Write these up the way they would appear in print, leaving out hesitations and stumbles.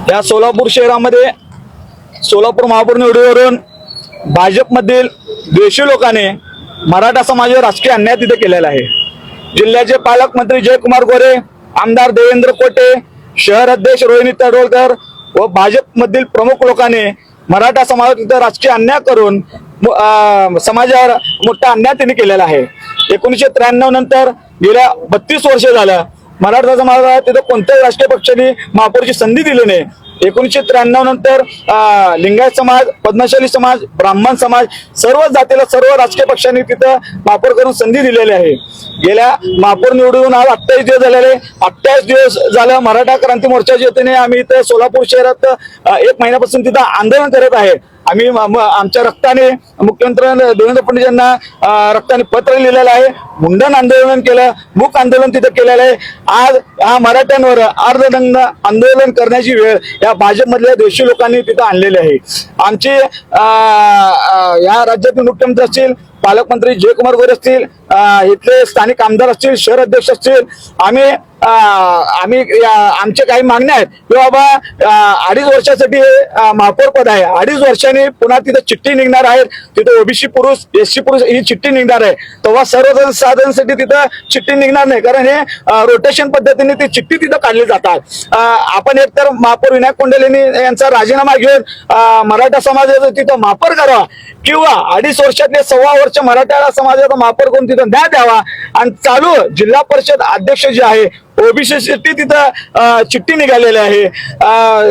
या सोलापूर शहरामध्ये सोलापूर महापौर निवडीवरून भाजपमधील द्वेषी लोकांनी मराठा समाजावर राजकीय अन्याय तिथे केलेला आहे। जिल्ह्याचे पालकमंत्री जयकुमार गोरे, आमदार देवेंद्र कोटे, शहर अध्यक्ष रोहिणी तडवलकर व भाजपमधील प्रमुख लोकांनी मराठा समाजावर तिथे राजकीय अन्याय करून समाजावर मोठा अन्याय त्यांनी केलेला आहे। 1993 नंतर गेल्या 32 वर्ष झालं मराठा समाजाला तिथे कोणत्याही राजकीय पक्षाने महापौरची संधी दिली नाही। 1993 नंतर लिंगायत समाज, पद्मशाली समाज, ब्राह्मण समाज सर्व जातीला सर्व राजकीय पक्षांनी तिथं महापौर करून संधी दिलेली आहे। गेल्या महापौर निवडून आज 28 दिवस झालेले, 28 दिवस झालं मराठा क्रांती मोर्चाच्या वतीने आम्ही इथं सोलापूर शहरात 1 महिन्यापासून तिथं आंदोलन करत आहे। आम्ही आमच्या रक्ताने मुख्यमंत्री देवेंद्र फडणवीस यांना रक्ताने पत्र लिहिलेलं आहे, मुंडन आंदोलन केलं, मूक आंदोलन तिथे केलेलं आहे। आज हा मराठ्यांवर अर्धदंड आंदोलन करण्याची वेळ या भाजपमधल्या द्वेषी लोकांनी तिथे आणलेली आहे। आमचे या राज्यातील मुख्यमंत्री असतील, पालकमंत्री जयकुमार गोरे असतील, इथले स्थानिक आमदार असतील, शहर अध्यक्ष असतील, आम्ही आमचे काही मागण्या आहेत की बाबा 2.5 वर्षासाठी महापौर पद आहे, 2.5 वर्षांनी पुन्हा तिथे चिठ्ठी निघणार आहे, तिथे ओबीसी पुरुष, एससी पुरुष ही चिठ्ठी निघणार आहे, तेव्हा सर्व साधनांसाठी तिथं चिठ्ठी निघणार नाही, कारण हे रोटेशन पद्धतीने ती चिठ्ठी तिथं काढली जातात। आपण एकतर महापौर विनायक कोंडेले यांचा राजीनामा घेऊन मराठा समाजाचं तिथं महापौर करावा किंवा 2.5 वर्षातले 1.25 वर्ष मराठा समाजाचा महापौर करून तिथं न्याय द्यावा आणि चालू जिल्हा परिषद अध्यक्ष जे आहे ओबीसी साठी तिथं चिठ्ठी निघालेली आहे,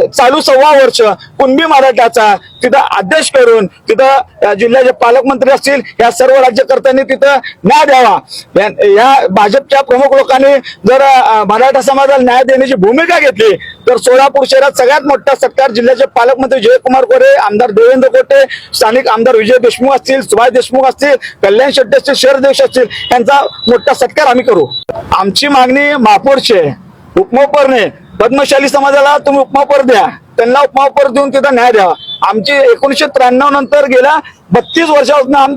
चालू 1.25 वर्ष कुणबी मराठाचा तिथं अध्यक्ष करून तिथं जिल्ह्याचे पालकमंत्री असतील या सर्व राज्यकर्त्यांनी तिथं न्याय द्यावा। या भाजपच्या प्रमुख लोकांनी जर मराठा समाजाला न्याय देण्याची भूमिका घेतली तर सोलापूर शहरात सगळ्यात मोठा सत्कार जिल्ह्याचे पालकमंत्री जयकुमार गोरे, आमदार देवेंद्र कोटे, स्थानिक आमदार विजय देशमुख असतील, सुभाष देशमुख असतील, कल्याण शेट्टी असतील, शहर अध्यक्ष असतील, यांचा मोठा सत्कार आम्ही करू। आमची मागणी महापौरची आहे, उपमहापौर नाही, पद्मशाली समाजाला तुम्ही उपमहापौर द्या, त्यांना उपमहापौर देऊन तिथं न्याय द्यावा। आमची 1993 नंतर गेल्या 32 वर्षापासून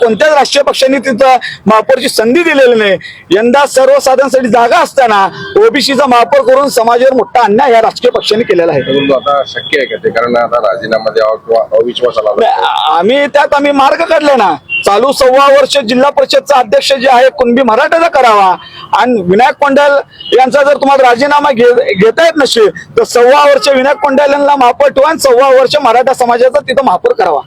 कोणत्याच राष्ट्रीय पक्षांनी तिथं महापौरची संधी दिलेली नाही। यंदा सर्वसाधारणसाठी जागा असताना ओबीसीचा महापौर करून समाजावर मोठा अन्याय या राजकीय पक्षांनी केलेला आहे। परंतु आता शक्य आहे का ते, कारण आता राजीनामा द्यावा किंवा अविश्वास आला, आम्ही मार्ग काढले ना, चालू 1.25 वर्ष जिल्हा परिषदचा अध्यक्ष जे आहे कुणबी मराठाचा करावा आणि विनायक कोंडेल यांचा जर तुम्हाला राजीनामा घेता येत नसेल तर 1.25 वर्ष विनायक कोंडेल यांना महापौर ठेवा आणि 1.25 वर्ष मराठा समाजाचा तिथं महापौर करावा।